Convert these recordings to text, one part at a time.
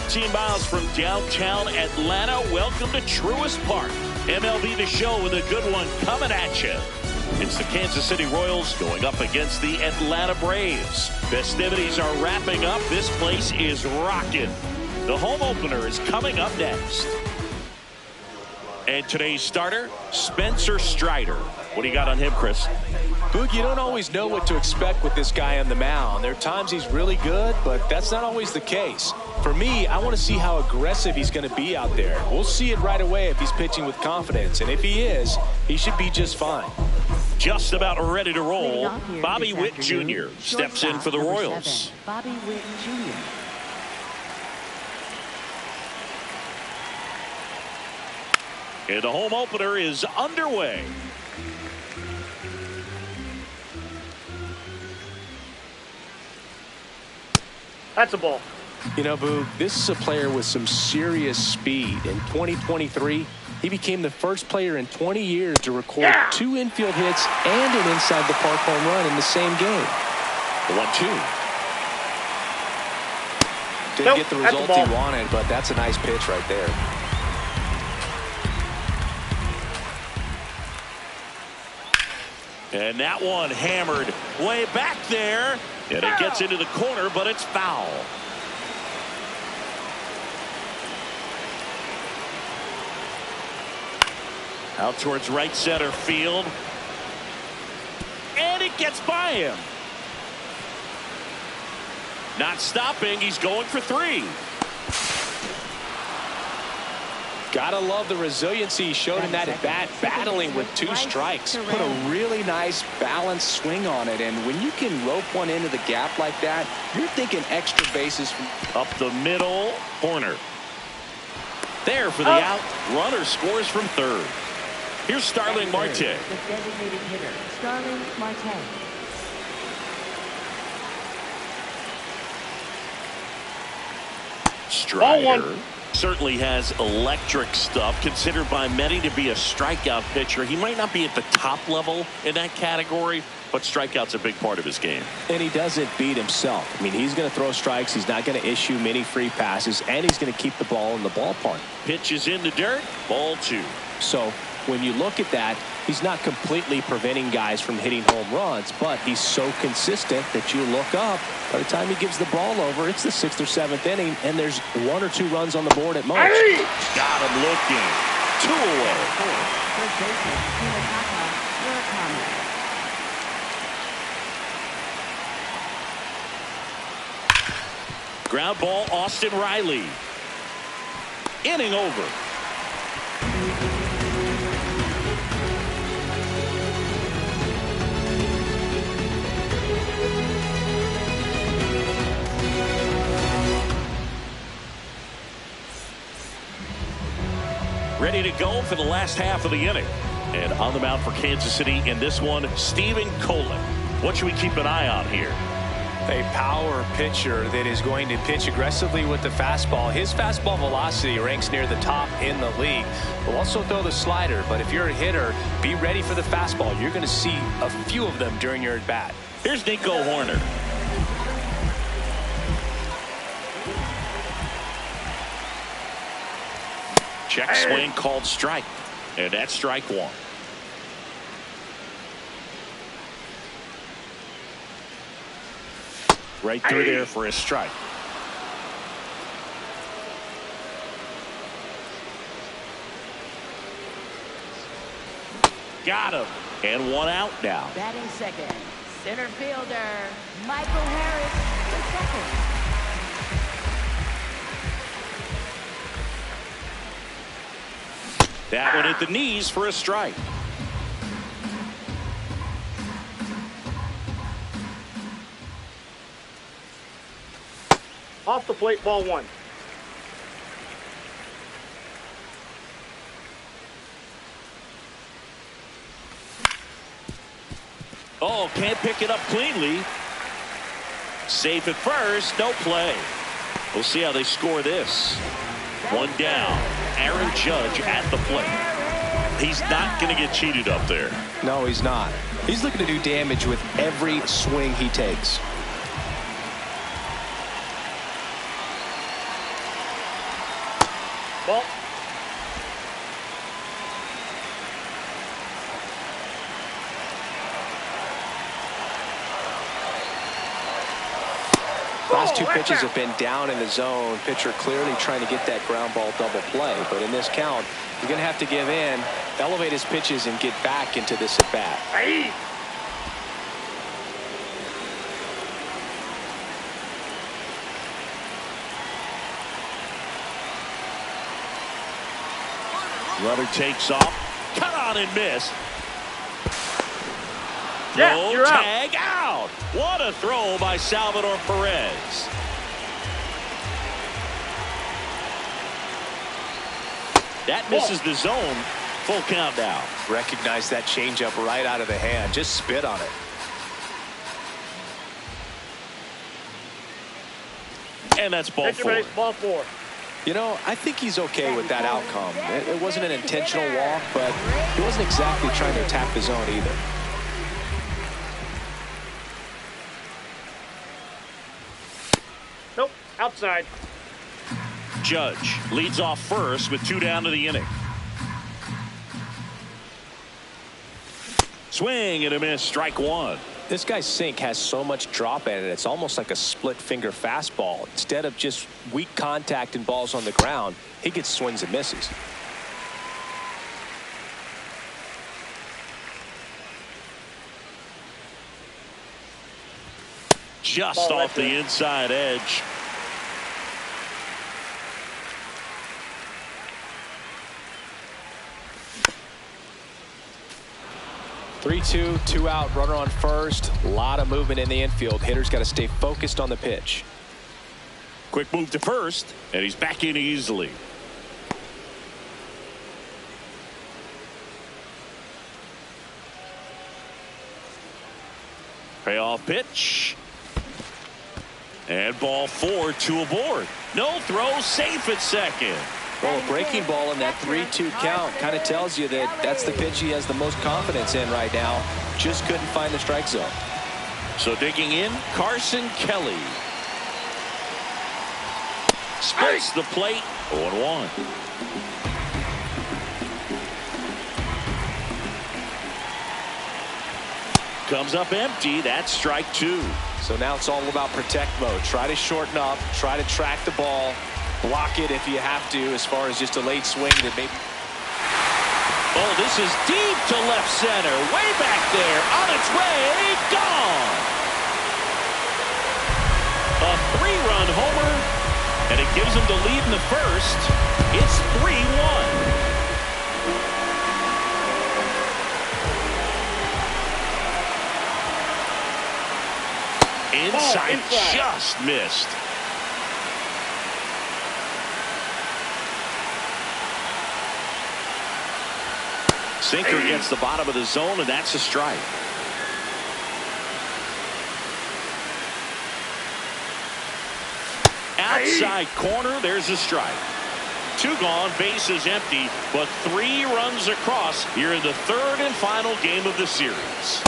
15 miles from downtown Atlanta. Welcome to Truist Park. MLB The Show with a good one coming at you. It's the Kansas City Royals going up against the Atlanta Braves. Festivities are wrapping up. This place is rocking. The home opener is coming up next. And today's starter, Spencer Strider. What do you got on him, Chris? Boog, you don't always know what to expect with this guy on the mound. There are times he's really good, but that's not always the case. For me, I want to see how aggressive he's going to be out there. We'll see it right away if he's pitching with confidence. And if he is, he should be just fine. Just about ready to roll. Bobby Witt Jr. steps in for the Royals. Bobby Witt Jr. And the home opener is underway. That's a ball. You know, Boog, this is a player with some serious speed. In 2023, he became the first player in 20 years to record 2 infield hits and an inside the park home run in the same game. The 1-2. Didn't get the result he wanted, but that's a nice pitch right there. And that one hammered way back there. And it gets into the corner, but it's foul. Out towards right center field. And it gets by him. Not stopping. He's going for 3. Gotta love the resiliency he showed in that at bat, battling with 2 strikes. Put a really nice balanced swing on it, and when you can rope one into the gap like that, you're thinking extra bases. Up the middle, Horner. There for the out. Runner scores from third. Here's Starling Marte. The designated hitter, Starling Marte. Strider certainly has electric stuff, considered by many to be a strikeout pitcher. He might not be at the top level in that category, but strikeout's a big part of his game. And he doesn't beat himself. I mean, he's going to throw strikes. He's not going to issue many free passes, and he's going to keep the ball in the ballpark. Pitch is in the dirt. Ball 2. So when you look at that, he's not completely preventing guys from hitting home runs, but he's so consistent that you look up. By the time he gives the ball over, it's the 6th or 7th inning, and there's 1 or 2 runs on the board at most. Got him looking. 2 away. Third baseman, Hirataka Murakami. Ground ball, Austin Riley. Inning over. Ready to go for the last half of the inning. And on the mound for Kansas City in this one, Steven Coleman. What should we keep an eye on here? A power pitcher that is going to pitch aggressively with the fastball. His fastball velocity ranks near the top in the league. Will also throw the slider, but if you're a hitter, be ready for the fastball. You're going to see a few of them during your at-bat. Here's Nico Horner. Check swing called strike. And that's strike 1. Right through there for a strike. Got him. And 1 out now. Batting second, center fielder, Michael Harris, the second. That one at the knees for a strike. Off the plate, ball 1. Oh, can't pick it up cleanly. Safe at first, no play. We'll see how they score this. 1 down. Aaron Judge at the plate. He's not going to get cheated up there. No, he's not. He's looking to do damage with every swing he takes. Ball. Last two pitches have been down in the zone. Pitcher clearly trying to get that ground ball double play. But in this count, he's going to have to give in, elevate his pitches, and get back into this at bat. Hey. Runner takes off. Cut on and miss. Yeah, Throw, you're out. tag out. What a throw by Salvador Perez. That misses the zone. Full count now. Recognize that changeup right out of the hand. Just spit on it. And that's ball Pitcher four. base, ball 4. You know, I think he's okay with that outcome. It wasn't an intentional walk, but he wasn't exactly trying to attack the zone either. Nope, outside. Judge leads off first with 2 down to the inning. Swing and a miss, strike 1. This guy's sink has so much drop in it. It's almost like a split finger fastball. Instead of just weak contact and balls on the ground, he gets swings and misses. Just off the inside edge. Three-two, 2 out, runner on first. A lot of movement in the infield. Hitter's got to stay focused on the pitch. Quick move to first, and he's back in easily. Payoff pitch. And ball 4, 2 aboard. No throw, safe at second. Well, a breaking ball in that 3-2 count kind of tells you that that's the pitch he has the most confidence in right now. Just couldn't find the strike zone. So digging in, Carson Kelly. Splits the plate, 0-1. Comes up empty, that's strike 2. So now it's all about protect mode. Try to shorten up, try to track the ball, block it if you have to, as far as just a late swing that maybe. Oh, this is deep to left center, way back there, on its way, gone. A 3-run homer, and it gives them the lead in the first. It's 3-1. Inside, just missed. Sinker gets the bottom of the zone, and that's a strike. Outside corner, there's a strike. 2 gone, bases empty, but 3 runs across here in the 3rd and final game of the series.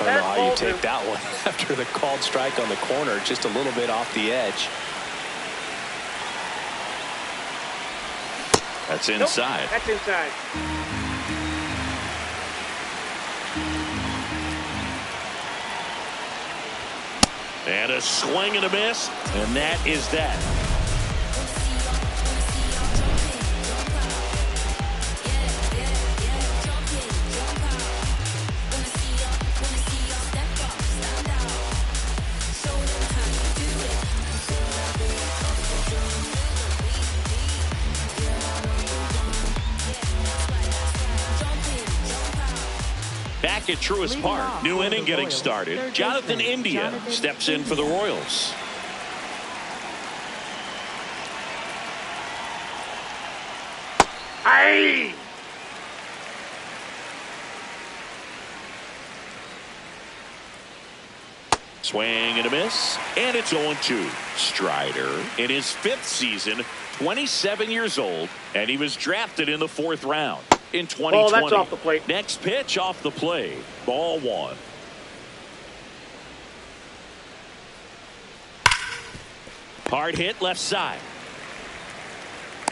I don't know how you take that one after the called strike on the corner, just a little bit off the edge. That's inside. Nope, that's inside. And a swing and a miss, and that is that. Back at Truist Park, new inning getting started. Jonathan India steps in for the Royals. Aye. Swing and a miss, and it's 0-2. Strider in his 5th season, 27 years old, and he was drafted in the 4th round in 2020. Oh, that's off the plate. Next pitch off the plate. Ball 1. Hard hit left side.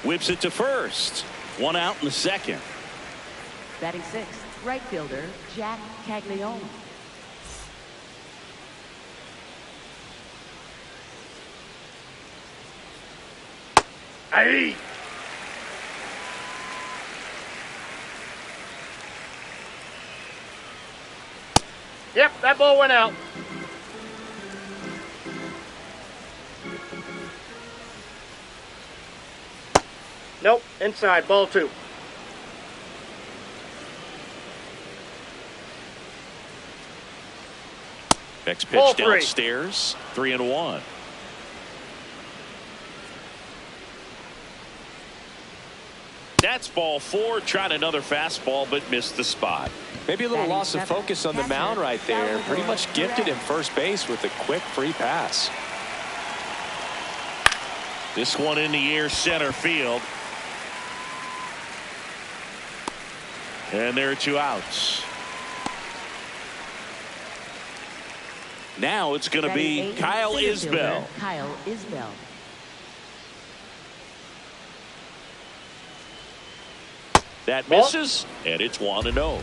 whips it to first. One out in the second. Batting sixth, right fielder Jack Caglione. Aye. Yep, that ball went out. Nope, inside, ball 2. Next Ball pitch 3. downstairs. 3-1. That's ball 4. Tried another fastball, but missed the spot. Maybe a little loss of focus on the mound right there. Pretty much gifted him first base with a quick free pass. This one in the air, center field. And there are 2 outs. Now it's going to be Kyle Isbell. Kyle Isbell. That misses, and it's 1-0.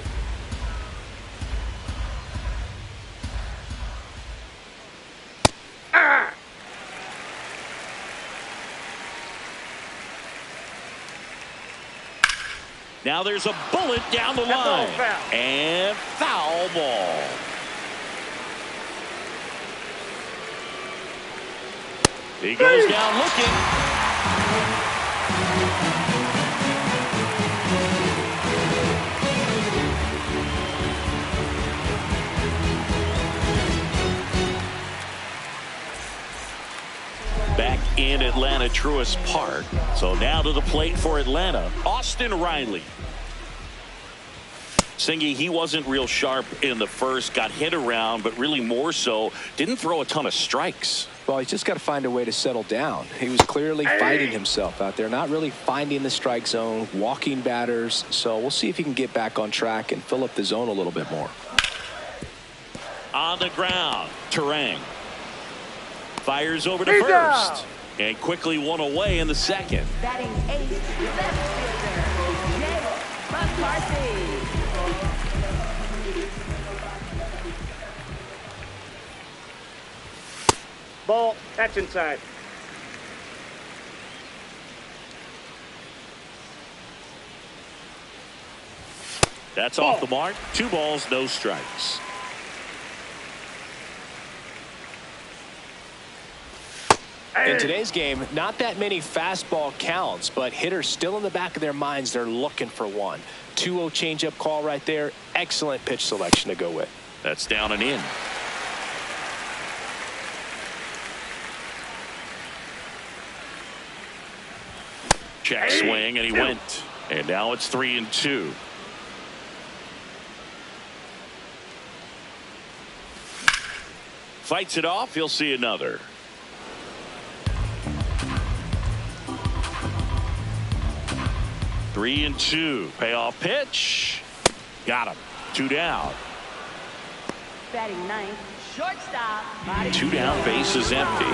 Now there's a bullet down the line. And foul ball. He goes down looking. Back in Atlanta, Truist Park. So now to the plate for Atlanta, Austin Riley. Singy, he wasn't real sharp in the first, got hit around, but really more so, didn't throw a ton of strikes. Well, he's just got to find a way to settle down. He was clearly fighting himself out there, not really finding the strike zone, walking batters. So we'll see if he can get back on track and fill up the zone a little bit more. On the ground, Turang fires over to first. And quickly one away in the second. Batting eighth, left fielder Jake McCarthy. Ball, that's inside. That's off the mark. 2 balls, no strikes. In today's game, not that many fastball counts, but hitters still in the back of their minds, they're looking for one. 2-0 changeup call right there. Excellent pitch selection to go with. That's down and in. Check swing, and he went. And now it's 3-2. Fights it off. He'll see another. Three and 2. Payoff pitch. Got him. 2 down. Batting ninth, shortstop. 2 down, base is empty.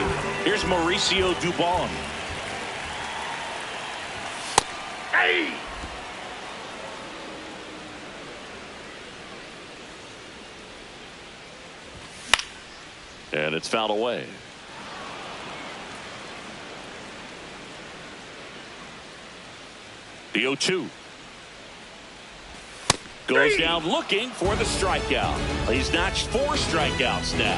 Here's Mauricio Dubon. Hey! And it's fouled away. The 0-2. Goes down looking for the strikeout. He's notched 4 strikeouts now.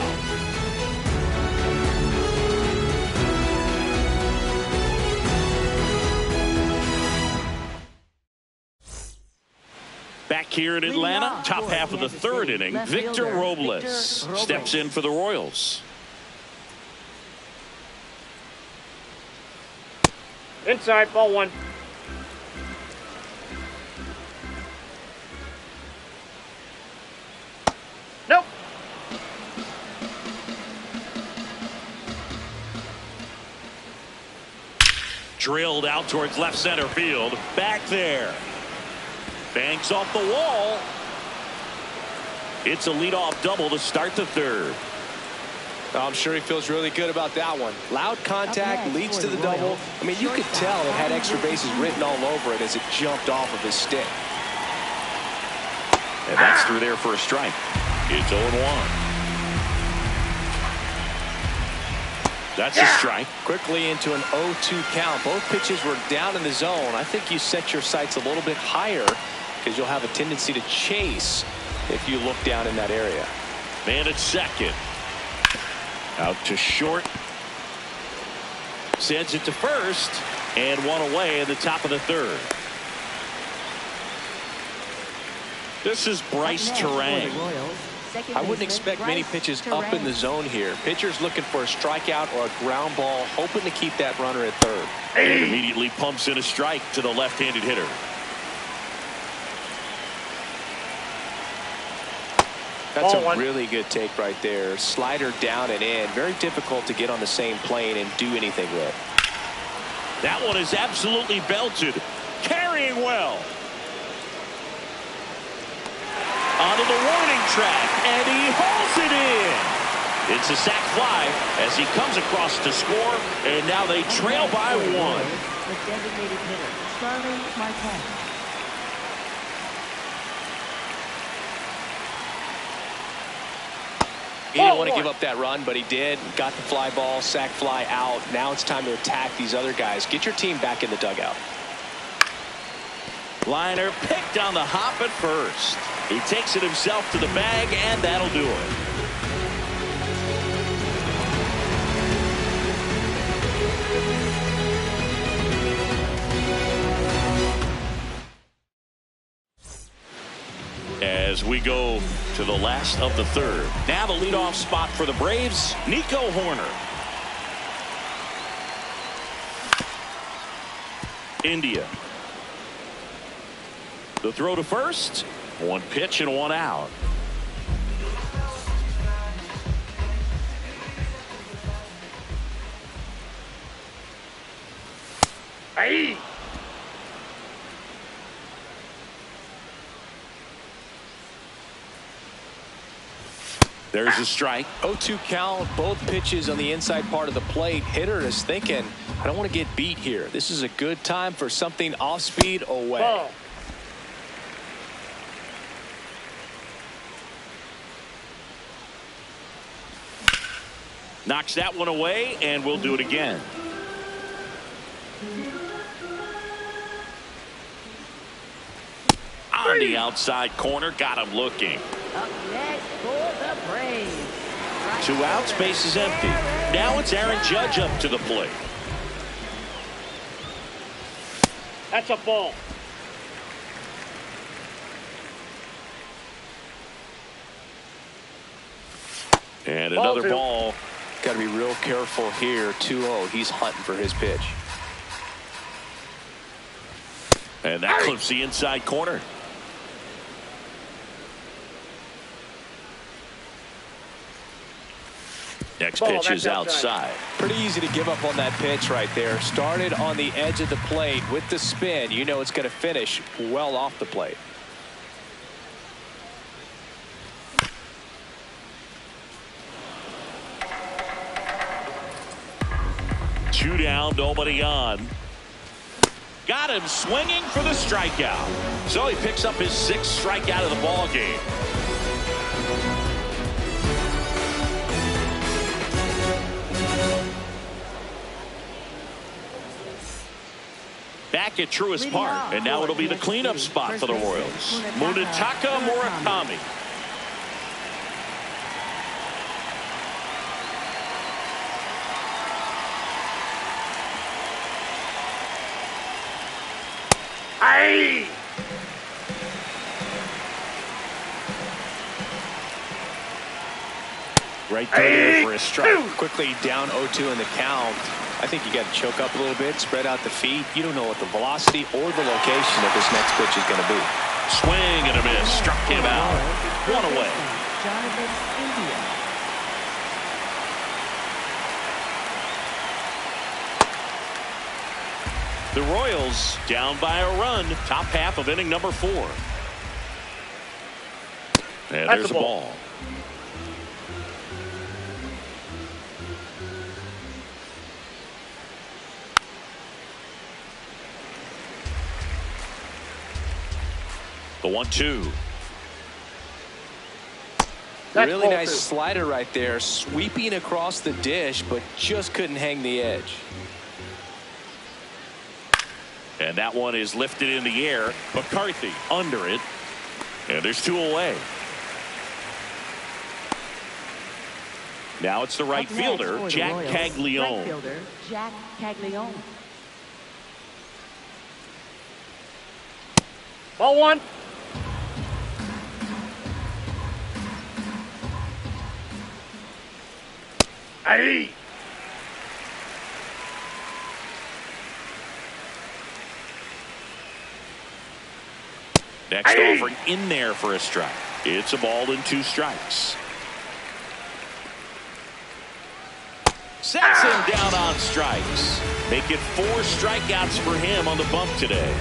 Back here in Atlanta, top half of the 3rd inning, Victor Robles steps in for the Royals. Inside, ball 1. Nope. Drilled out towards left center field. Back there. Banks off the wall. It's a leadoff double to start the 3rd. I'm sure he feels really good about that one. Loud contact leads to the double. I mean, you could tell it had extra bases written all over it as it jumped off of his stick. And that's through there for a strike. It's 0-1. That's a strike. Quickly into an 0-2 count. Both pitches were down in the zone. I think you set your sights a little bit higher because you'll have a tendency to chase if you look down in that area. Man at second. Out to short. Sends it to first. And one away in the top of the third. This is Bryce Turang. I wouldn't expect many pitches up in the zone here. Pitcher's looking for a strikeout or a ground ball, hoping to keep that runner at third. And immediately pumps in a strike to the left-handed hitter. That's a really good take right there. Slider down and in. Very difficult to get on the same plane and do anything with. That one is absolutely belted. Carrying well. Onto the warning track, and he hauls it in. It's a sac fly as he comes across to score, and now they trail by one. The designated hitter, Starling Marte. He didn't want to give up that run, but he did. Got the fly ball, sac fly out. Now it's time to attack these other guys. Get your team back in the dugout. Liner picked on the hop at first. He takes it himself to the bag, and that'll do it. As we go to the last of the third. Now the leadoff spot for the Braves, Nico Hoerner. India. The throw to first. One pitch and one out. Hey! There's a strike. 0-2 count, both pitches on the inside part of the plate. Hitter is thinking, I don't want to get beat here. This is a good time for something off speed away. Ball. Knocks that one away, and we'll do it again. On the outside corner, got him looking. Up next for the Braves. 2 outs, base is empty. Now it's Aaron Judge up to the plate. That's a ball. And another ball. Got to be real careful here. 2-0. He's hunting for his pitch. And that clips the inside corner. Next pitch is outside. Pretty easy to give up on that pitch right there. Started on the edge of the plate with the spin. You know it's going to finish well off the plate. Two down, nobody on. Got him swinging for the strikeout. So he picks up his 6th strikeout of the ball game. Back at Truist Park, and now it'll be the cleanup spot for the Royals. Munetaka Murakami. Hey! Right there for a strike. Quickly down 0-2 in the count. I think you got to choke up a little bit, spread out the feet. You don't know what the velocity or the location of this next pitch is going to be. Swing and a miss. Struck him out. One away. Jonathan India. The Royals down by a run. Top half of inning number 4. And there's a ball. 1-2. Really nice slider right there, sweeping across the dish, but just couldn't hang the edge. And that one is lifted in the air. McCarthy under it. And there's 2 away. Now it's the right fielder, Jack Caglione. Right fielder, Jack Caglione. Ball 1. Aye. Next offering in there for a strike. It's a ball and 2 strikes. Sets him down on strikes. Make it 4 strikeouts for him on the bump today.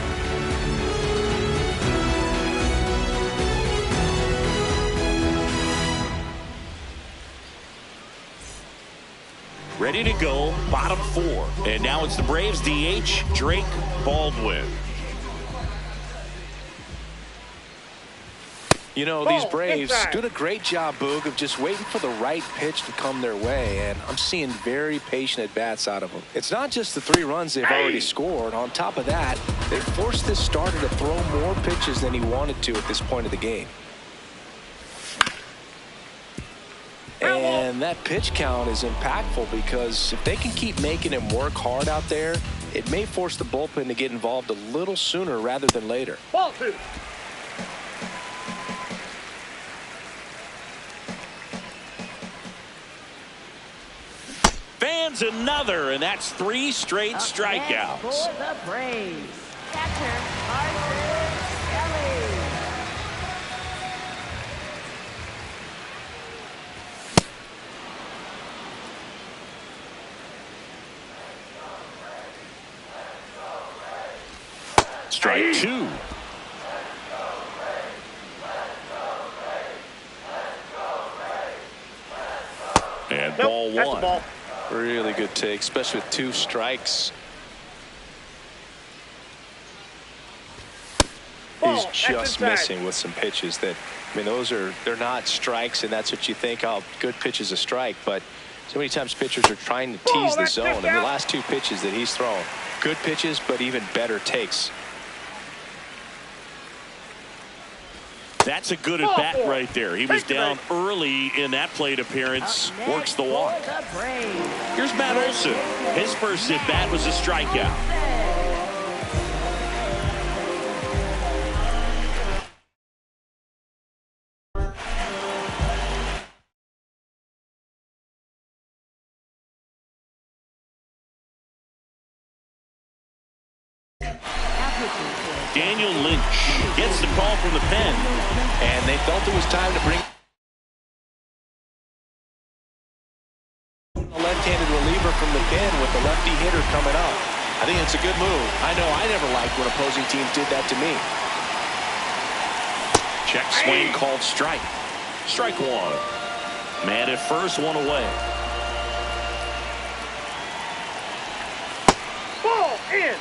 Ready to go, bottom 4. And now it's the Braves DH, Drake Baldwin. You know, these Braves doing a great job, Boog, of just waiting for the right pitch to come their way, and I'm seeing very patient at-bats out of them. It's not just the 3 runs they've already scored. On top of that, they forced this starter to throw more pitches than he wanted to at this point of the game. And that pitch count is impactful because if they can keep making him work hard out there, it may force the bullpen to get involved a little sooner rather than later. Ball 2. Fans another, and that's 3 straight strikeouts. For the Braves, catcher Arthur Kelly. Strike 2. And ball 1. That's the ball. Really good take, especially with 2 strikes. He's just missing with some pitches that, I mean, they're not strikes, and that's what you think, oh, good pitch is a strike. But so many times pitchers are trying to tease the zone. And the last 2 pitches that he's thrown, good pitches, but even better takes. That's a good at bat right there. He was down early in that plate appearance. Works the walk. Here's Matt Olson. His first at bat was a strikeout. Daniel Lynch gets the call from the pen. And they felt it was time to bring a left-handed reliever from the pen with the lefty hitter coming up. I think it's a good move. I know I never liked when opposing teams did that to me. Check swing called strike. Strike 1. Man at first, 1 away. Ball in.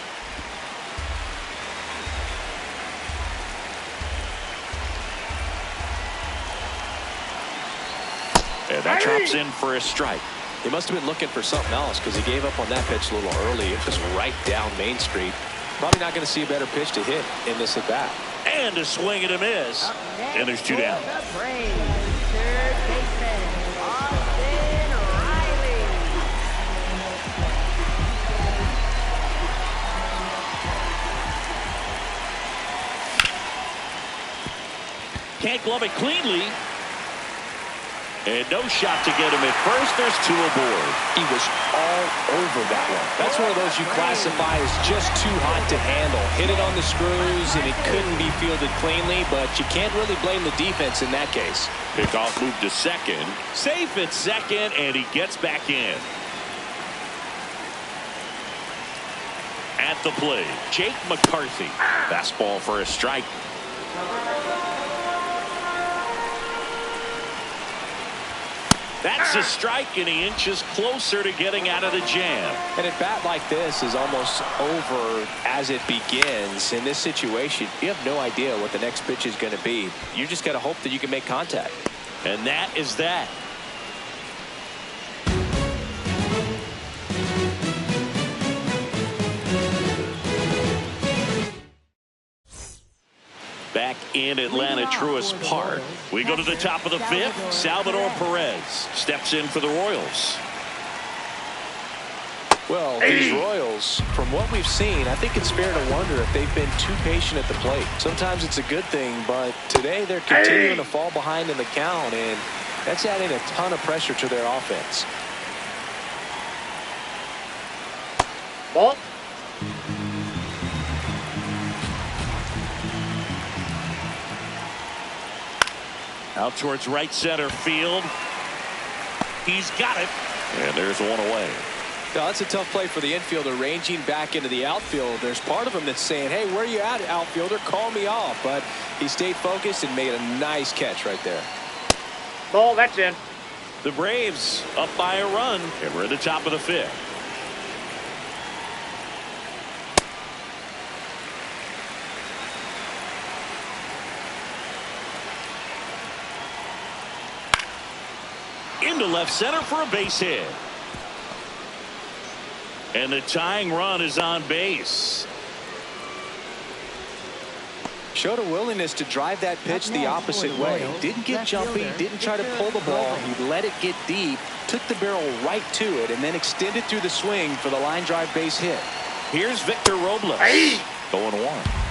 And that drops in for a strike. He must have been looking for something else because he gave up on that pitch a little early. It was right down Main Street. Probably not going to see a better pitch to hit in this at bat. And a swing and a miss. And there's 2 down. The Braves, third baseman, Austin Riley. Can't glove it cleanly. And no shot to get him at first. There's 2 aboard. He was all over that one. That's one of those you classify as just too hot to handle. Hit it on the screws, and it couldn't be fielded cleanly, but you can't really blame the defense in that case. Pickoff move to second. Safe at second, and he gets back in. At the plate, Jake McCarthy. Fastball for a strike. That's a strike, and he inches closer to getting out of the jam. And a bat like this is almost over as it begins. In this situation, you have no idea what the next pitch is going to be. You just got to hope that you can make contact. And that is that. Back in Atlanta Truist Park, we go to the top of the fifth. Salvador Perez steps in for the Royals. Well, these Royals, from what we've seen, I think it's fair to wonder if they've been too patient at the plate. Sometimes it's a good thing, but today they're continuing to fall behind in the count, and that's adding a ton of pressure to their offense. Ball. Out towards right center field. He's got it. And there's one away. Now, that's a tough play for the infielder, ranging back into the outfield. There's part of him that's saying, hey, where are you at, outfielder? Call me off. But he stayed focused and made a nice catch right there. Ball, that's in. The Braves up by a run, and we're at the top of the fifth. Into left center for a base hit. And the tying run is on base. Showed a willingness to drive that pitch the opposite way. Didn't get jumpy, didn't try to pull the ball. He let it get deep, took the barrel right to it, and then extended through the swing for the line drive base hit. Here's Victor Robles. 0-1.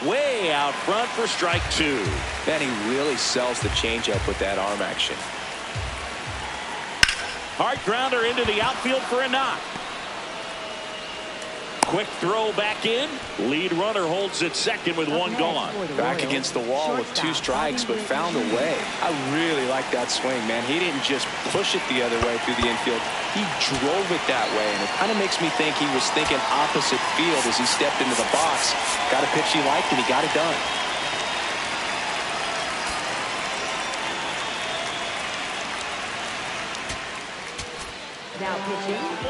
Way out front for strike two. Man, he really sells the changeup with that arm action. Hard grounder into the outfield for a knock. Quick throw back in. Lead runner holds at second with one gone. Back against the wall with two strikes, but found a way. I really like that swing, man. He didn't just push it the other way through the infield. He drove it that way, and it kind of makes me think he was thinking opposite field as he stepped into the box. Got a pitch he liked, and he got it done.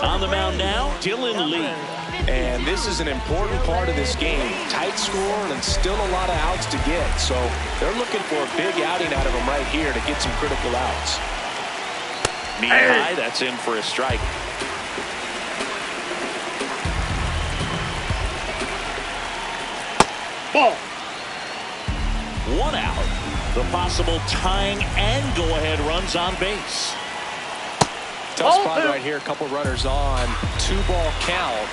On the mound now, Dylan Lee. And this is an important part of this game. Tight score and still a lot of outs to get. So they're looking for a big outing out of him right here to get some critical outs. Knee high, that's in for a strike. Ball. One out. The possible tying and go-ahead runs on base. Tough spot right here. A couple runners on. 2-ball count.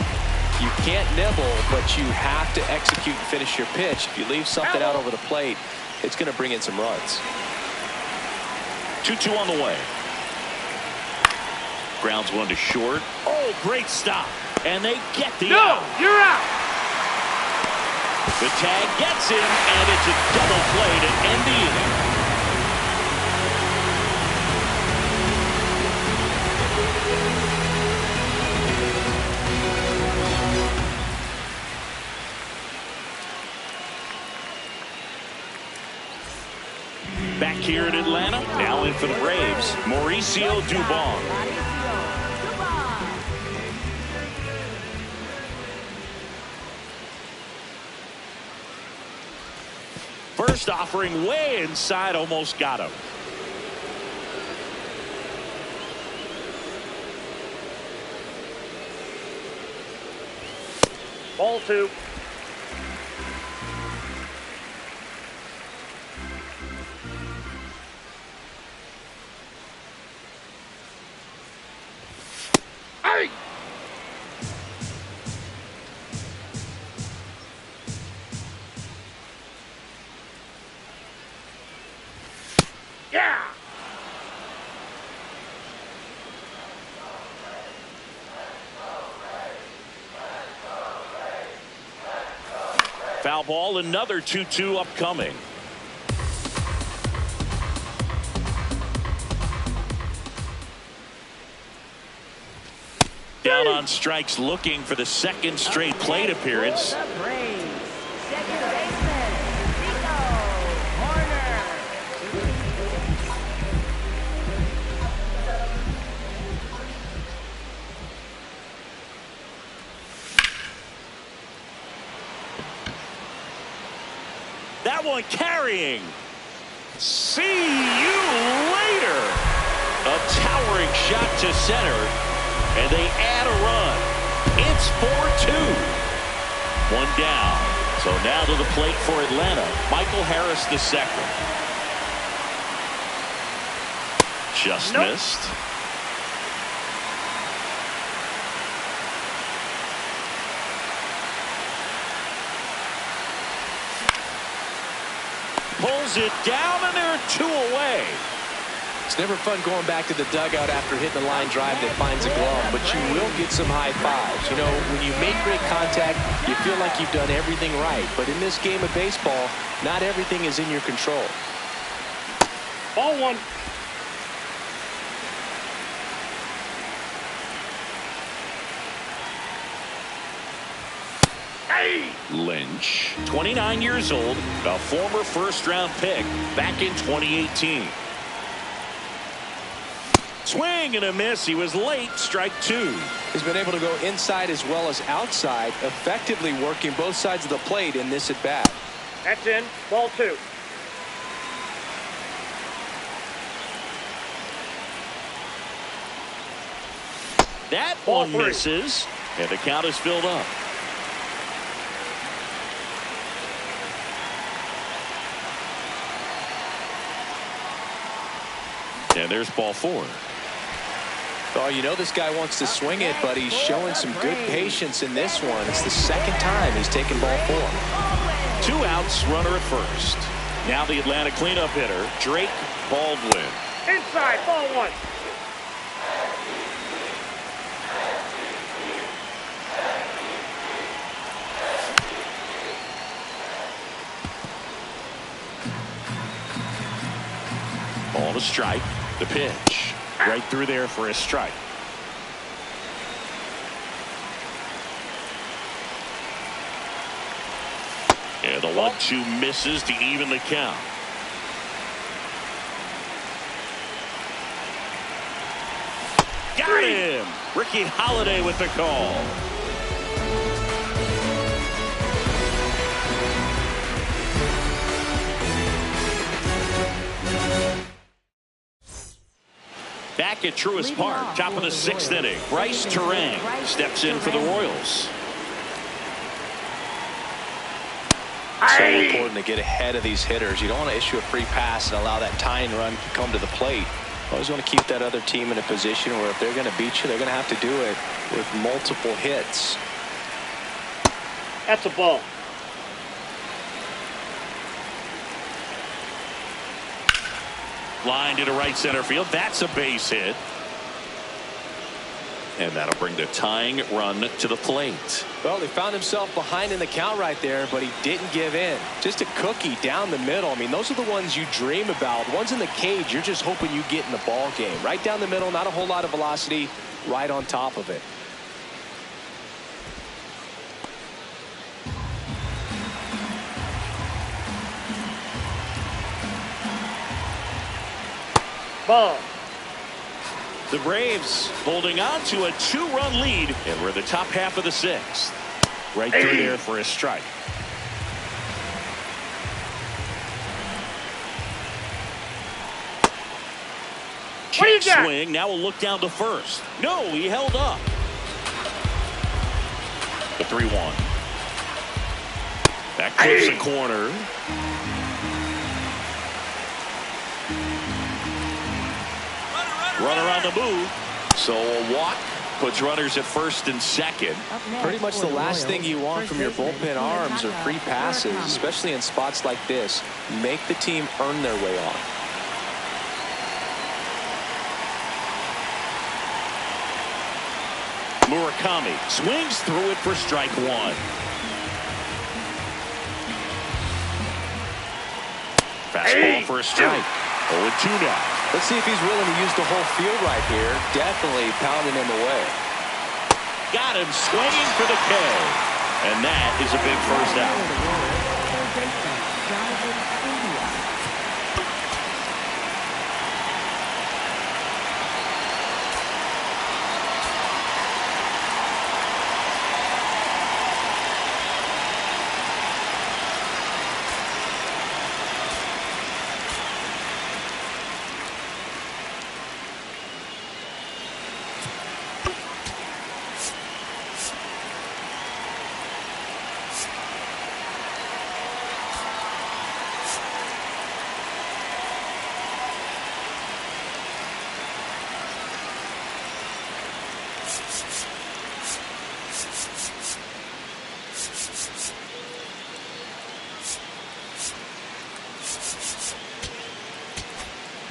You can't nibble, but you have to execute and finish your pitch. If you leave something out over the plate, it's going to bring in some runs. 2-2 on the way. Grounds one to short. Oh, great stop. And they get the out. You're out. The tag gets him, and it's a double play to end the inning. Back here in Atlanta, now in for the Braves, Mauricio Dubon. First offering way inside, almost got him. Ball two. Hey! Yeah! Foul ball, another 2-2 upcoming. Down on strikes, looking for the second straight plate appearance. The Braves. Second baseman, Nico that one carrying. See you later. A towering shot to center, and they add a run. It's 4-2. One down. So now to the plate for Atlanta, Michael Harris II. Just missed. Pulls it down, and they're 2 away. It's never fun going back to the dugout after hitting a line drive that finds a glove, but you will get some high fives. You know, when you make great contact, you feel like you've done everything right. But in this game of baseball, not everything is in your control. Ball 1. Lynch, 29 years old, a former first-round pick back in 2018. Swing and a miss. He was late. Strike 2. He's been able to go inside as well as outside, effectively working both sides of the plate in this at-bat. That's in. Ball 2. That Ball one 3. misses, and the count is filled up. And there's ball 4. Oh, you know this guy wants to swing it, but he's showing some good patience in this one. It's the second time he's taken ball 4. 2 outs, runner at first. Now the Atlanta cleanup hitter, Drake Baldwin. Inside. Ball 1. Ball to strike. The pitch. Right through there for a strike. And the 1-2 misses to even the count. Got him. Ricky Holiday with the call. Back at Truist Park, top of the 6th inning, Bryce Turang steps in for the Royals. So important to get ahead of these hitters. You don't want to issue a free pass and allow that tying run to come to the plate. Always want to keep that other team in a position where if they're going to beat you, they're going to have to do it with multiple hits. That's a ball. Line to right center field. That's a base hit. And that'll bring the tying run to the plate. Well, he found himself behind in the count right there, but he didn't give in. Just a cookie down the middle. I mean, those are the ones you dream about. Ones in the cage, you're just hoping you get in the ball game. Right down the middle, not a whole lot of velocity, right on top of it. Ball. The Braves holding on to a 2-run lead, and we're in the top half of the 6th. Right through there for a strike. What do you Check got? swing. Now we'll look down to first. No, he held up. The 3-1. That clips the corner. Runner on the move. So a walk puts runners at first and second. Pretty much the last thing you want from your bullpen arms are free passes, especially in spots like this. Make the team earn their way off. Murakami swings through it for strike 1. Fastball for a strike. 0-2 now. Let's see if he's willing to use the whole field right here. Definitely pounding him away. Got him swinging for the K. And that is a big first out.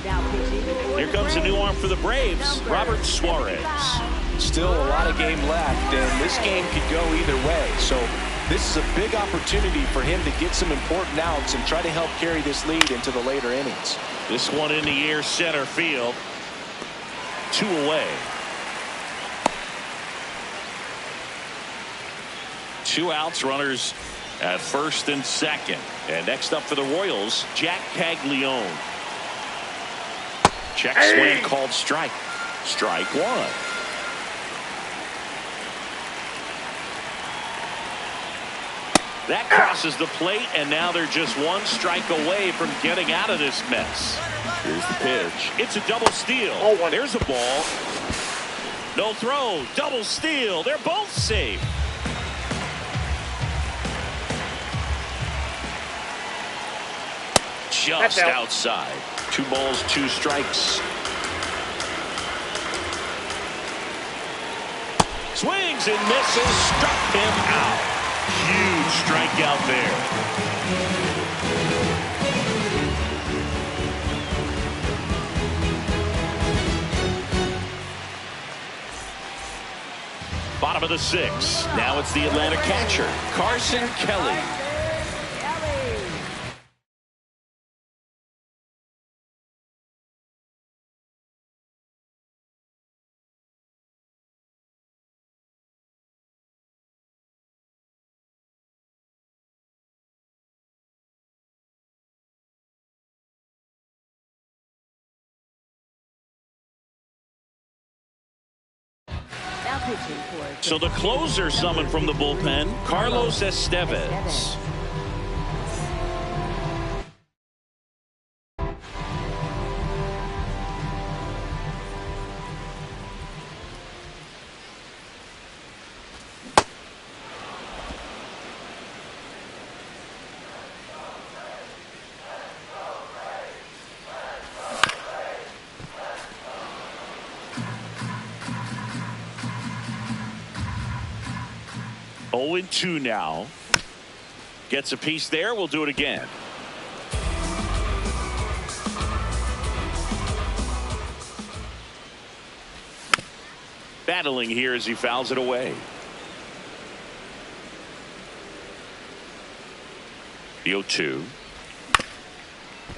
Now pitching for Here the comes a new Braves, arm for the Braves, number Robert Suarez. 75. Still a lot of game left, and this game could go either way. So this is a big opportunity for him to get some important outs and try to help carry this lead into the later innings. This one in the air, center field. 2 away. 2 outs, runners at first and second. And next up for the Royals, Jack Caglione. Check swing called strike. Strike 1. That crosses the plate, and now they're just 1 strike away from getting out of this mess. Here's the pitch. It's a double steal. Oh, there's a ball. No throw. Double steal. They're both safe. Just outside. 2 balls, 2 strikes. Swings and misses. Struck him out. Huge strikeout there. Bottom of the 6th. Now it's the Atlanta catcher, Carson Kelly. So the closer summoned from the bullpen, Carlos Estevez. Oh, 2 now. Gets a piece there. We'll do it again. Battling here as he fouls it away. The 0-2.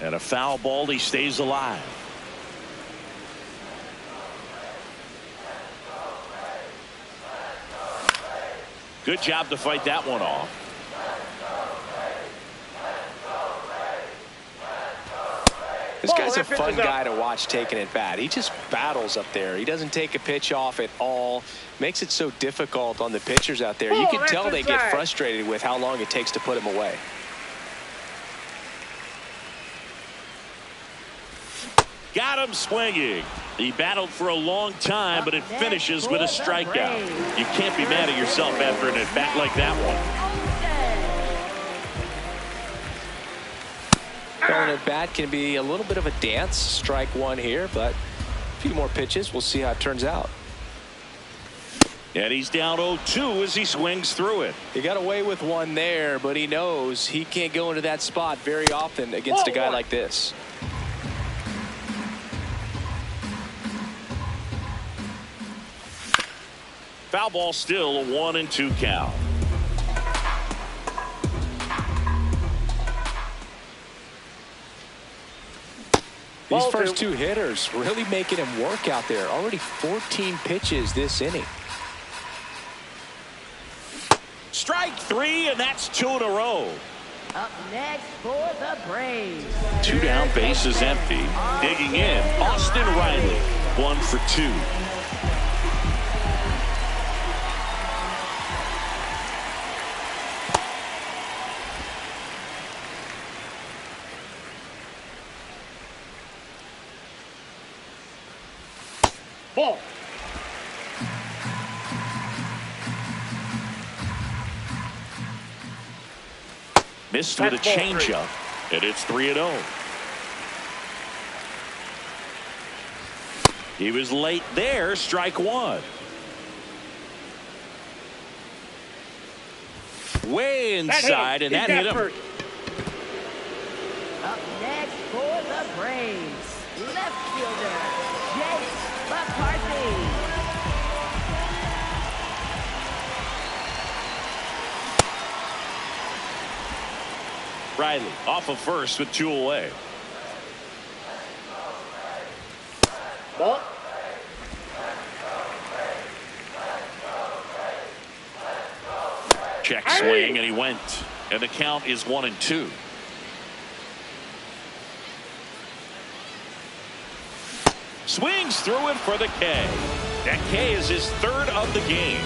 And a foul ball. He stays alive. Good job to fight that one off. This guy's a fun guy to watch taking at bat. He just battles up there. He doesn't take a pitch off at all. Makes it so difficult on the pitchers out there. You can tell they get frustrated with how long it takes to put him away. Got him swinging. He battled for a long time, but it finishes with a strikeout. You can't be mad at yourself after an at-bat like that one. Well, an at-bat can be a little bit of a dance. Strike 1 here, but a few more pitches. We'll see how it turns out. And he's down 0-2 as he swings through it. He got away with 1 there, but he knows he can't go into that spot very often against a guy like this. Foul ball, still a 1-2 count. These first 2 hitters really making him work out there. Already 14 pitches this inning. Strike 3, and that's 2 in a row. Up next for the Braves. 2 down, bases empty. Digging in, Austin Riley. 1 for 2. Ball. Missed with a changeup, and it's 3-0. He was late there, strike 1. Way inside, and that hit him. Up next for the Braves, left fielder, Jake McCarthy. Riley off of first with 2 away. Ball. Check swing, and he went. And the count is 1-2. Swings through it for the K. That K is his 3rd of the game.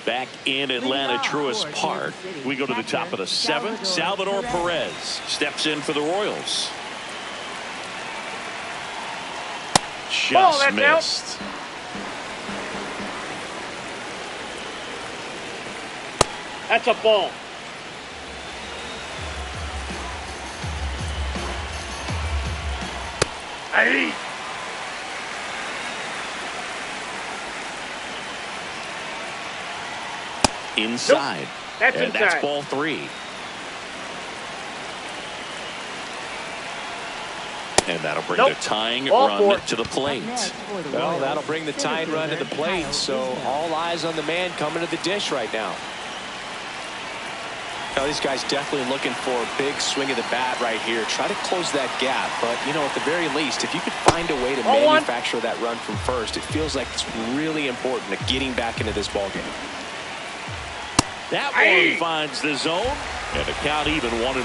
Back in Atlanta Truist Park, we go to the top of the 7th. Salvador Perez steps in for the Royals. Just missed. That's a ball. Hey. Inside. Nope. That's and inside. That's ball 3. And that'll bring the tying run to the plate. Well, that'll bring the tying run to the plate. So all eyes on the man coming to the dish right now. Now, these guys definitely looking for a big swing of the bat right here. Try to close that gap. But, you know, at the very least, if you could find a way to manufacture that run from first, it feels like it's really important to getting back into this ballgame. That one finds the zone, and the count even 1-1.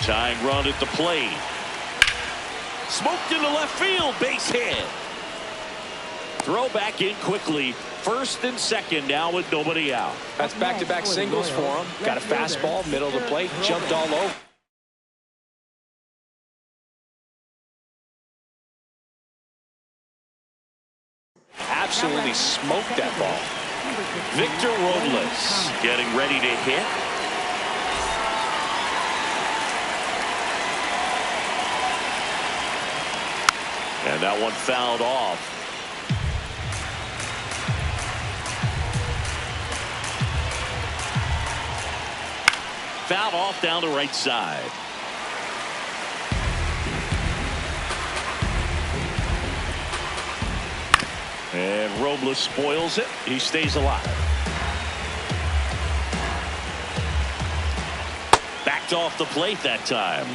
Tying run at the plate. Smoked into left field, base hit. Throw back in quickly. 1st and 2nd now with nobody out. That's back-to-back singles for him. Got a fastball, middle of the plate, jumped all over. Absolutely smoked that ball. Victor Robles getting ready to hit. And that one fouled off. Fouled off down the right side. And Robles spoils it. He stays alive. Backed off the plate that time.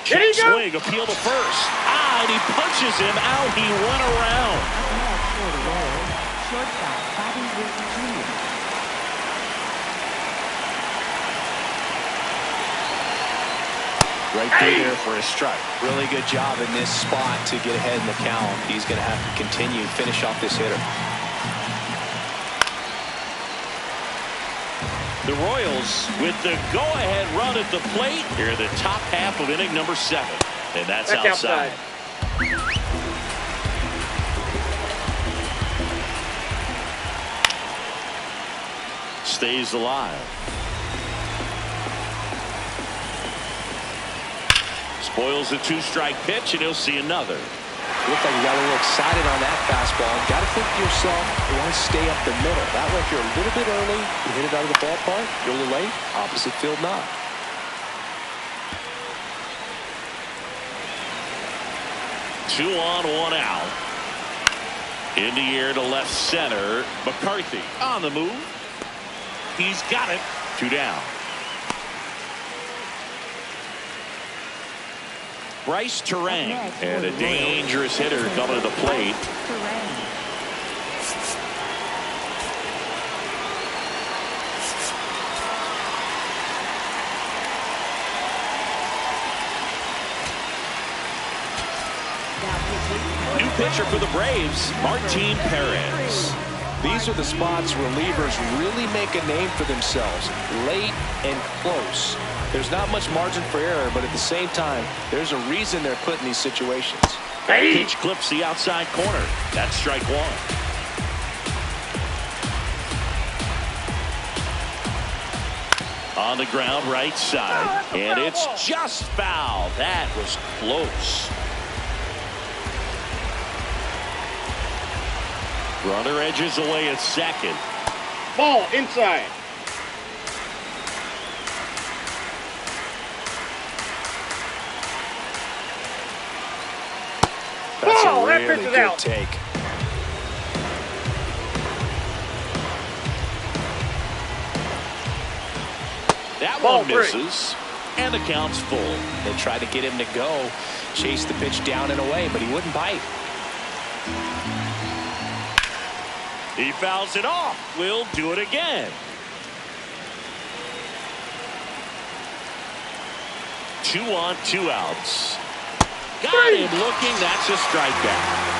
Check swing, appeal to first. And he punches him out. He went around. Shortstop Bobby Witt Jr. Right through there for a strike. Really good job in this spot to get ahead in the count. He's going to have to continue to finish off this hitter. The Royals with the go-ahead run at the plate here in the top half of inning number 7. And that's outside. Stays alive. Spoils the 2-strike pitch, and he'll see another. Looked like you got a little excited on that fastball. Got to think to yourself, you want to stay up the middle. That way, if you're a little bit early, you hit it out of the ballpark. You're a little late, opposite field knock. Two on, one out. In the air to left center. McCarthy on the move. He's got it. 2 down. Bryce Turang, and a dangerous hitter coming to the plate. New pitcher for the Braves, Martin Perez. These are the spots relievers really make a name for themselves. Late and close. There's not much margin for error, but at the same time, there's a reason they're put in these situations. Pitch clips the outside corner. That's strike 1. On the ground, right side. And it's just foul. That was close. Runner edges away at second. Ball inside. That's Ball, a that really pitch is good out. take. That Ball one three. misses. And the count's full. They tried to get him to go, chase the pitch down and away, but he wouldn't bite. He fouls it off. We'll do it again. 2 on, 2 outs. Got him looking. That's a strikeout.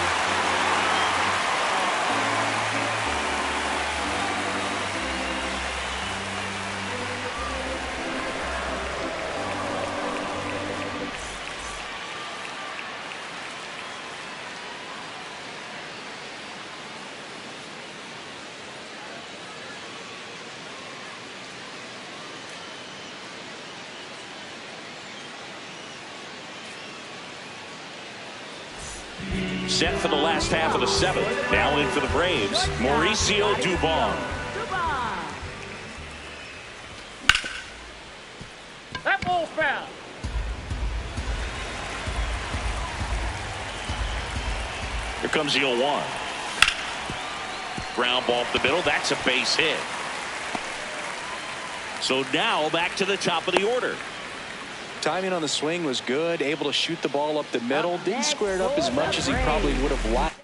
Set for the last half of the 7th. Now in for the Braves, Mauricio Dubon. That ball's foul. Here comes the 0-1. Ground ball up the middle. That's a base hit. So now back to the top of the order. Timing on the swing was good, able to shoot the ball up the middle. Didn't square it up as much as he probably would have liked.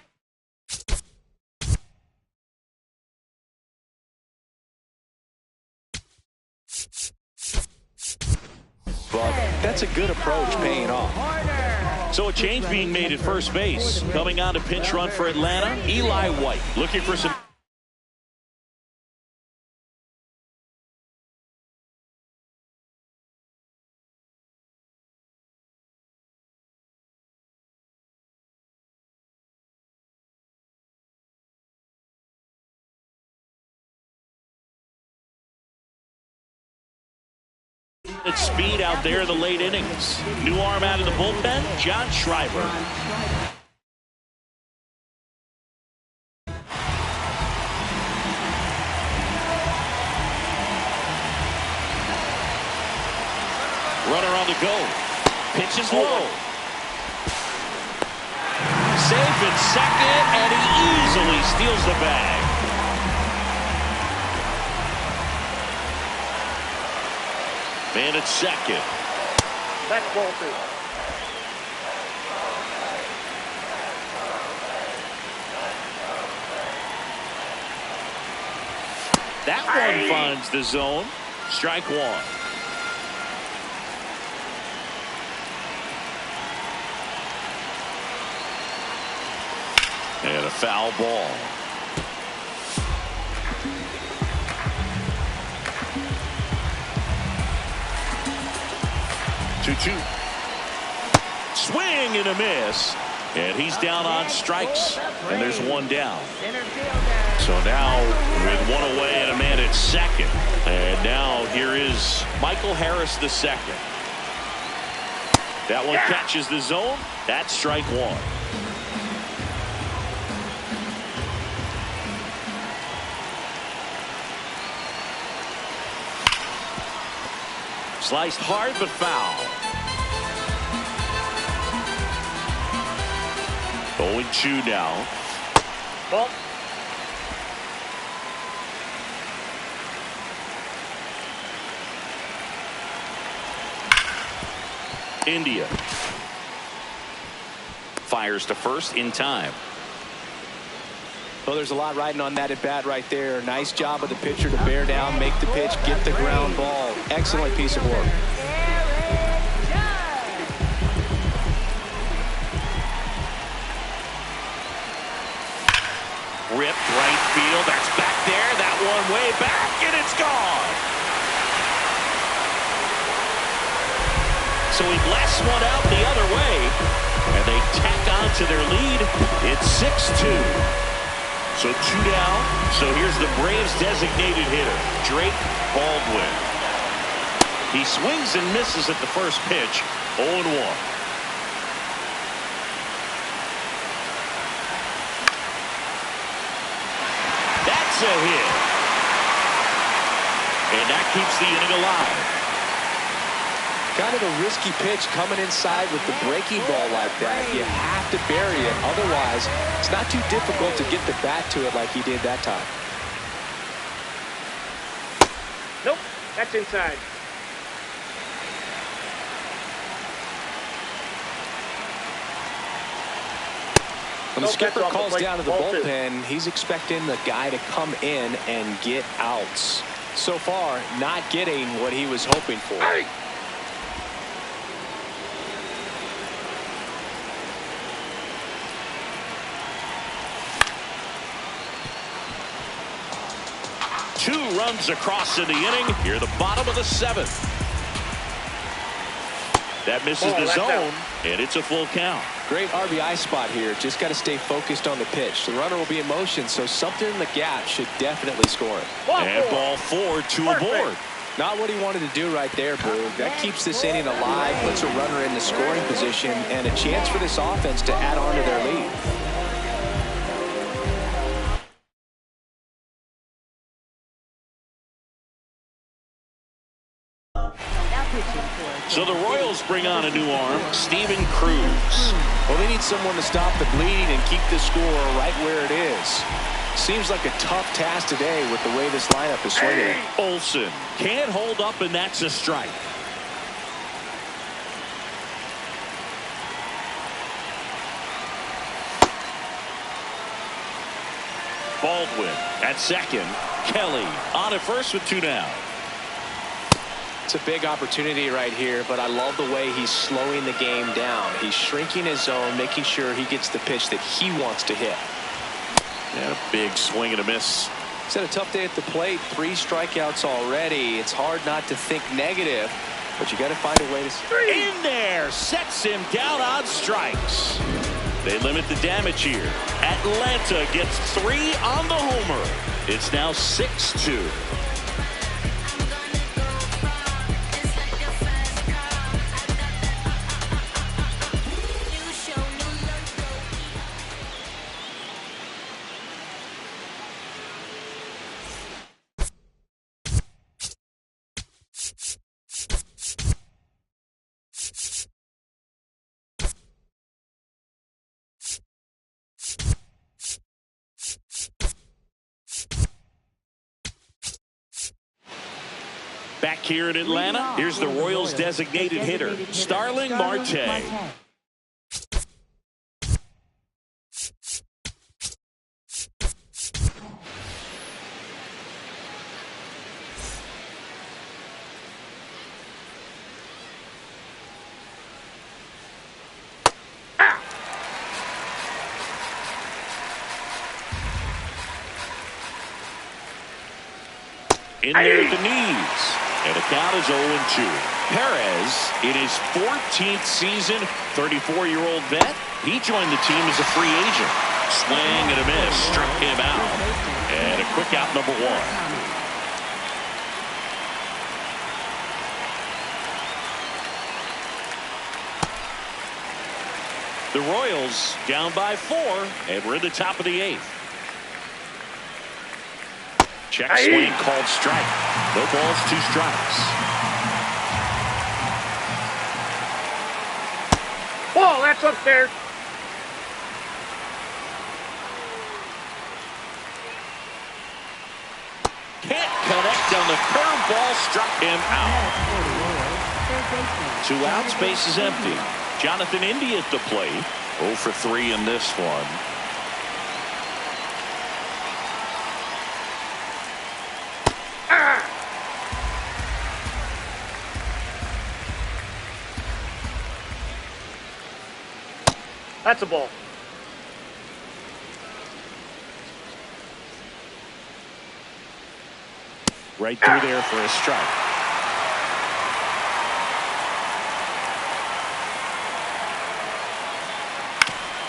But that's a good approach, paying off. So a change being made at first base. Coming on to pinch run for Atlanta, Eli White. Looking for some... It's speed out there in the late innings. New arm out of the bullpen, John Schreiber. Runner on the go. Pitch is low. Safe in second, and he easily steals the bag. Man at second. That's ball 2. That one finds the zone. Strike 1. And a foul ball. Two. Swing and a miss. And he's down on strikes. And there's one down. So now with one away and a man at second. And now here is Michael Harris the second. That one catches the zone. That's strike 1. Sliced hard but foul. 0-2 now. Ball. India fires to first in time. Well, there's a lot riding on that at bat right there. Nice job of the pitcher to bear down, make the pitch, get the ground ball. Excellent piece of work. Ripped right field. That's back there. That one way back, and it's gone. So he blasts one out the other way, and they tack on to their lead. It's 6-2. So 2 down. So here's the Braves designated hitter, Drake Baldwin. He swings and misses at the first pitch. 0-1. That's a hit. And that keeps the inning alive. Kind of a risky pitch coming inside with the breaking ball like that. You have to bury it. Otherwise, it's not too difficult to get the bat to it like he did that time. Nope, that's inside. When the skipper That's off the calls plate. down to the Ball 2. bullpen, he's expecting the guy to come in and get outs. So far, not getting what he was hoping for. Hey! Two runs across in the inning. Here, the bottom of the 7th. That misses the that's zone, out. and it's a full count. Great RBI spot here. Just got to stay focused on the pitch. The runner will be in motion, so something in the gap should definitely score it. And ball 4, 2 aboard. Not what he wanted to do right there, Boog. That keeps this inning alive, puts a runner in the scoring position, and a chance for this offense to add on to their lead. So the Royals bring on a new arm, Steven Cruz. Well, they need someone to stop the bleeding and keep the score right where it is. Seems like a tough task today with the way this lineup is swinging. Olsen can't hold up, and that's a strike. Baldwin at second. Kelly on at first with 2 down. It's a big opportunity right here, but I love the way he's slowing the game down. He's shrinking his zone, making sure he gets the pitch that he wants to hit. And a big swing and a miss. He's had a tough day at the plate. 3 strikeouts already. It's hard not to think negative, but you got to find a way to. In there, sets him down on strikes. They limit the damage here. Atlanta gets 3 on the homer. It's now 6-2. Back here in Atlanta, here's the Royals' designated hitter, Starling Marte. In there at the knees. And the count is 0-2. Perez, in his 14th season, 34-year-old vet, he joined the team as a free agent. Swing and a miss, struck him out. And a quick out, number 1. The Royals down by 4, and we're in the top of the 8th. Check swing called strike. No balls, 2 strikes. Ball, that's upstairs. Can't connect on the curveball, struck him out. 2 outs, base is empty. Jonathan India at the plate. 0 for 3 in this one. That's a ball. Right through there for a strike.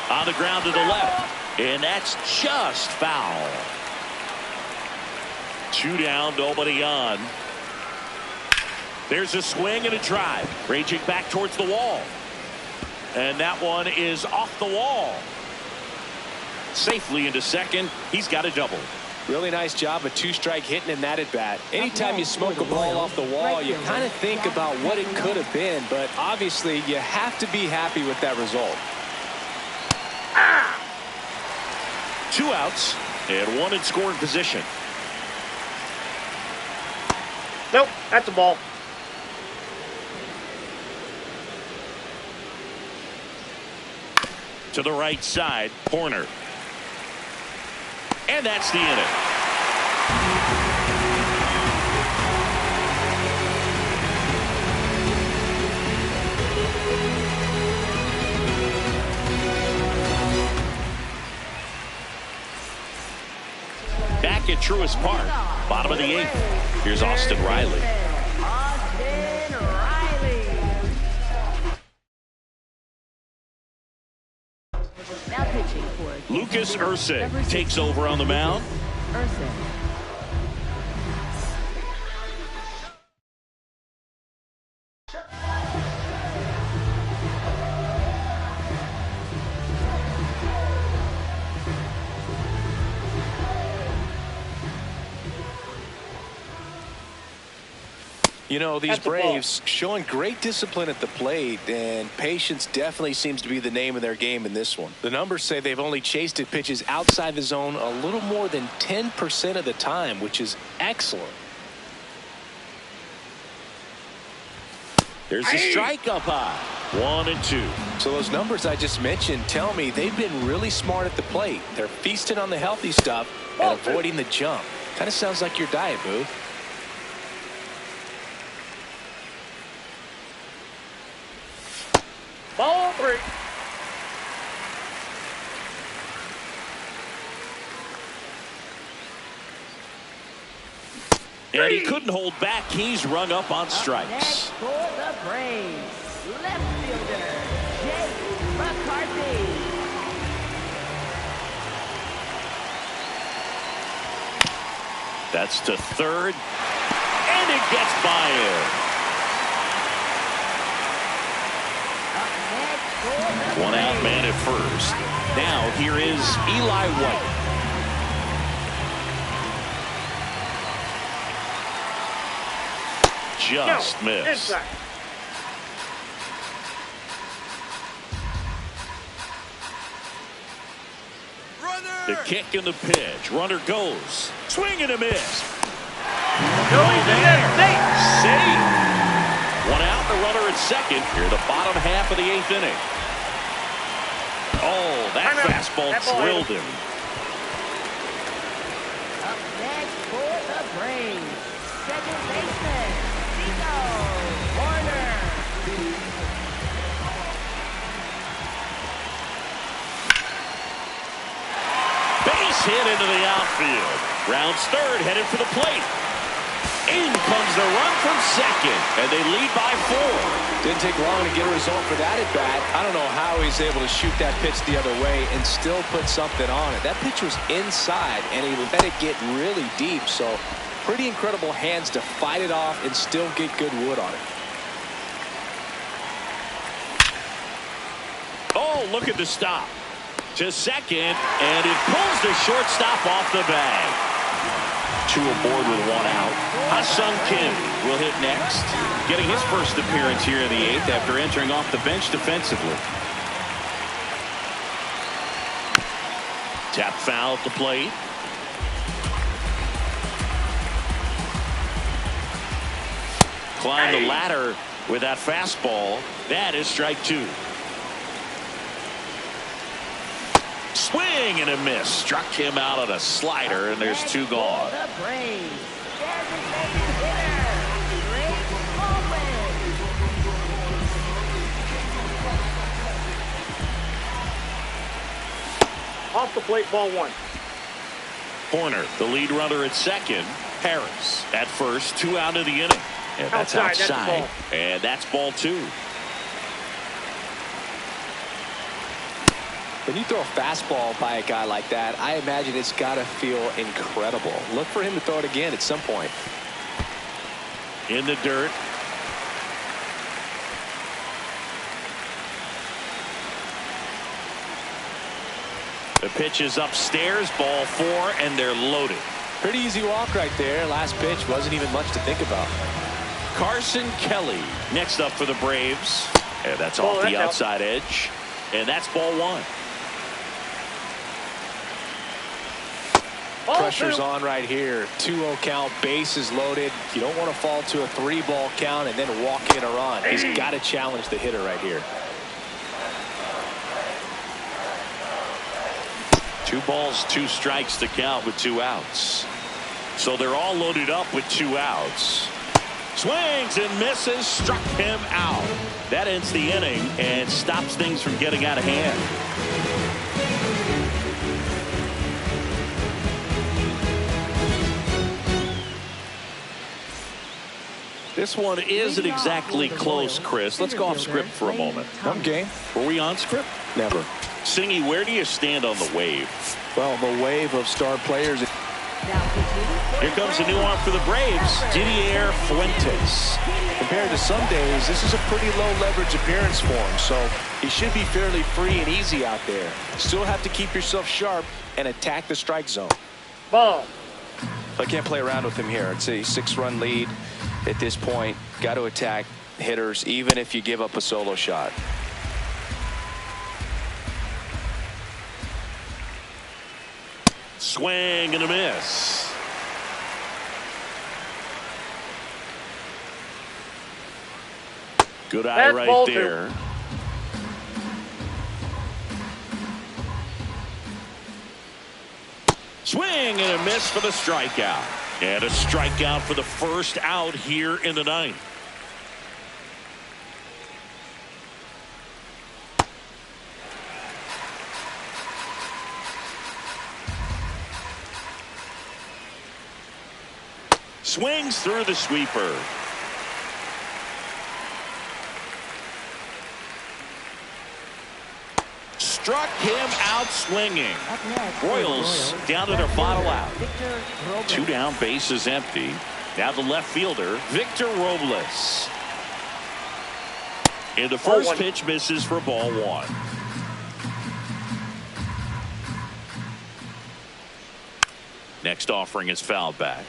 On the ground to the left. And that's just foul. 2 down, nobody on. There's a swing and a drive. Raging back towards the wall. And that one is off the wall. Safely into second. He's got a double. Really nice job of two-strike hitting in that at-bat. Anytime you smoke a ball off the wall, you kind of think about what it could have been, but obviously you have to be happy with that result. 2 outs and 1 in scoring position. Nope, that's a ball. To the right side, Horner. And that's the inning. Back at Truist Park, bottom of the 8th. Here's Austin Riley. Lucas Erceg takes over on the mound. You know, these Braves showing great discipline at the plate, and patience definitely seems to be the name of their game in this one. The numbers say they've only chased at pitches outside the zone a little more than 10% of the time, which is excellent. There's a strike up high. 1 and 2. So those numbers I just mentioned tell me they've been really smart at the plate. They're feasting on the healthy stuff and avoiding the jump. Kind of sounds like your diet, Boo. Ball 3. And he couldn't hold back. He's rung up on strikes. Next for the Braves, left fielder Jake McCarthy. That's to third. And it gets by him. One out man at first. Now here is Eli White. Just missed. Inside. The kick and the pitch. Runner goes. Swing and a miss. Going there. Safe. 1 out, the runner at second. Here the bottom half of the 8th inning. Oh, that fastball drilled him. Up next for the Braves, second baseman Nico Horner. Base hit into the outfield. Rounds third, headed for the plate. In comes the run from second, and they lead by 4. Didn't take long to get a result for that at bat. I don't know how he's able to shoot that pitch the other way and still put something on it. That pitch was inside, and he let it get really deep. So pretty incredible hands to fight it off and still get good wood on it. Oh, look at the stop. To second, and it pulls the shortstop off the bag. 2 aboard with 1 out. Ha-Seong Kim will hit next, getting his first appearance here in the 8th after entering off the bench defensively. Tap foul at the plate. Climb the ladder with that fastball. That is strike 2. Swing and a miss. Struck him out on a slider, and there's 2 gone. The Braves, designated hitter, Drake Baldwin. Off the plate, ball 1. Horner, the lead runner at second. Harris at first, 2 out of the inning. And that's outside. And that's ball 2. When you throw a fastball by a guy like that, I imagine it's got to feel incredible. Look for him to throw it again at some point. In the dirt, The pitch is upstairs, ball 4, and they're loaded. Pretty easy walk right there. Last pitch wasn't even much to think about. Carson Kelly next up for the Braves. And that's off the outside edge. And that's ball 1. Pressure's on right here. 2-0 count, bases loaded. You don't want to fall to a 3-ball count and then walk in a run. He's got to challenge the hitter right here. 2 balls, 2 strikes to count with 2 outs. So they're all loaded up with 2 outs. Swings and misses, struck him out. That ends the inning and stops things from getting out of hand. This one isn't exactly close, Chris. Let's go off script for a moment. I'm game. Were we on script? Never. Singy, where do you stand on the wave? Well, the wave of star players. Here comes a new arm for the Braves, Didier Fuentes. Compared to some days, this is a pretty low leverage appearance for him, so he should be fairly free and easy out there. Still have to keep yourself sharp and attack the strike zone. Ball. I can't play around with him here. It's a 6-run lead at this point. Got to attack hitters even if you give up a solo shot. Swing and a miss. Good eye right there. Swing and a miss for the strikeout. And a strikeout for the first out here in the 9th. Swings through the sweeper. Struck him out swinging. Royals down to their final out. 2 down, bases empty. Now the left fielder, Victor Robles. And the first pitch misses for ball 1. Next offering is fouled back.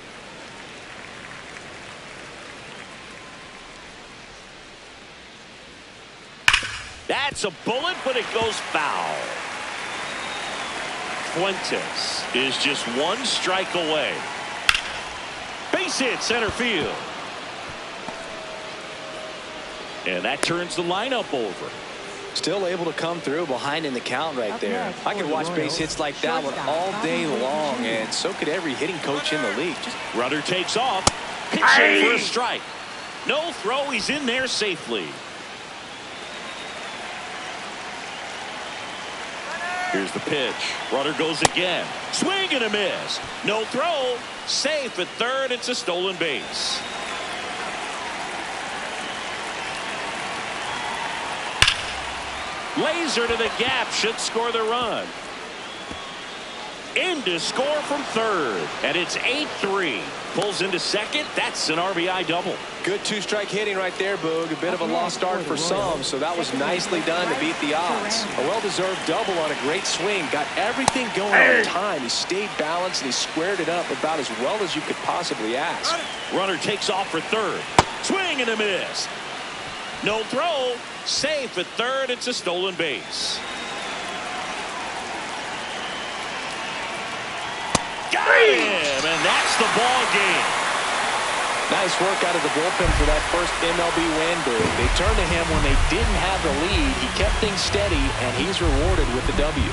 That's a bullet, but it goes foul. Fuentes is just 1 strike away. Base hit center field. And that turns the lineup over. Still able to come through behind in the count right there. I could watch base hits like that one all day long, and so could every hitting coach in the league. Rudder takes off. Pitching for a strike. No throw. He's in there safely. Here's the pitch. Rudder goes again. Swing and a miss. No throw. Safe at third. It's a stolen base. Laser to the gap. Should score the run. In to score from third. And it's 8-3. Pulls into second. That's an RBI double. Good 2-strike hitting right there, Boog. A bit of a lost start for some, so that was nicely done to beat the odds. A well-deserved double on a great swing. Got everything going on time. He stayed balanced and he squared it up about as well as you could possibly ask. Runner takes off for third. Swing and a miss. No throw. Safe at third. It's a stolen base. Got him, and that's the ball game. Nice work out of the bullpen for that first MLB win, Boog. They turned to him when they didn't have the lead. He kept things steady, and he's rewarded with the W.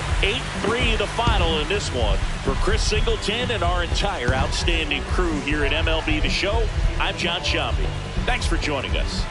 8-3 the final in this one. For Chris Singleton and our entire outstanding crew here at MLB The Show, I'm John Sciambi. Thanks for joining us.